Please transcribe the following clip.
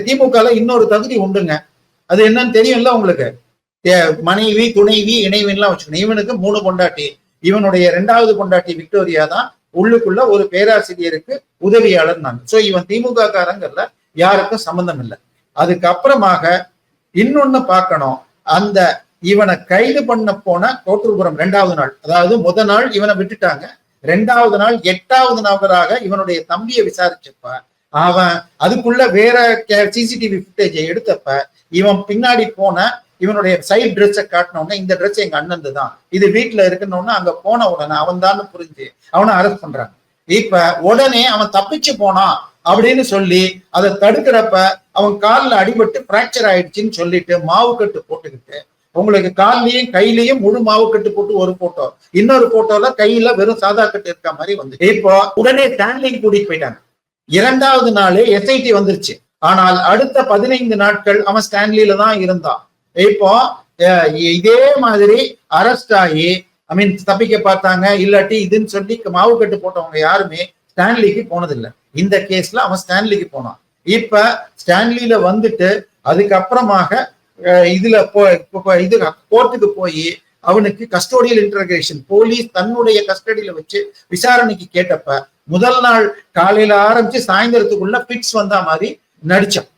திமுகல இன்னொரு தகுதி உண்டுங்க. அது என்னன்னு தெரியும்ல உங்களுக்கு. மனைவி, துணைவி, இணைவின்லாம் வச்சுக்கணும். இவனுக்கு 3 பொண்டாட்டி. இவனுடைய 2வது பொண்டாட்டி விக்டோரியா தான் உள்ளுக்குள்ள ஒரு பேராசிரியருக்கு உதவியாளர். சோ இவன் திமுக காரங்கள்ல யாருக்கும் சம்பந்தம் இல்லை. அதுக்கப்புறமாக இன்னொன்னு பார்க்கணும். அந்த இவனை கைது பண்ண போன கோட்டூர்புரம் 2வது நாள், அதாவது முதல் நாள் இவனை விட்டுட்டாங்க. 2வது நாள் 8வது நபராக இவனுடைய தம்பியை விசாரிச்சப்ப அவன் அதுக்குள்ள வேற சிசிடிவி ஃபுட்டேஜை எடுத்தப்ப இவன் பின்னாடி போன இவனுடைய சைட் ட்ரெஸ்ஸை காட்டினோடனே இந்த ட்ரெஸ் எங்க அண்ணந்து தான், இது வீட்டுல இருக்குன்னு அங்க போன உடனே அவன் தான் புரிஞ்சு அவனை அரெஸ்ட் பண்றாங்க. இப்ப உடனே அவன் தப்பிச்சு போனான் அப்படின்னு சொல்லி அதை தடுக்கிறப்ப அவன் காலில் அடிபட்டு பிராக்சர் ஆயிடுச்சுன்னு சொல்லிட்டு மாவு கட்டு போட்டுக்கிட்டு உங்களுக்கு கால்லயும் கையிலயும் முழு மாவு கட்டு போட்டு ஒரு போட்டோ, இன்னொரு போட்டோல கையில வெறும் சாதா கட்டு இருக்க மாதிரி வந்து இப்போ உடனே ஸ்டான்லிக்கு கூட்டிட்டு போயிட்டாங்க. 2வது நாளே எஸ்ஐடி வந்துருச்சு. ஆனால் அடுத்த 15 நாட்கள் அவன் ஸ்டான்லியில தான் இருந்தான். இப்போ இதே மாதிரி அரெஸ்ட் ஆகி தப்பிக்க பார்த்தாங்க. இல்லாட்டி இதுன்னு சொல்லி மாவு கட்டு போட்டவங்க யாருமே ஸ்டான்லிக்கு போனதில்லை. இந்த கேஸ்ல அவன் ஸ்டான்லிக்கு போனான். இப்ப ஸ்டான்லியில வந்துட்டு அதுக்கப்புறமாக இதுல இது கோர்ட்டுக்கு போய் அவனுக்கு கஸ்டோடியல் இன்டர்கேஷன் போலீஸ் தன்னுடைய கஸ்டடியில வச்சு விசாரணைக்கு கேட்டப்ப முதல் நாள் காலையில ஆரம்பிச்சு சாயந்தரத்துக்குள்ள பிக்ஸ் வந்த மாதிரி நடிச்சான்.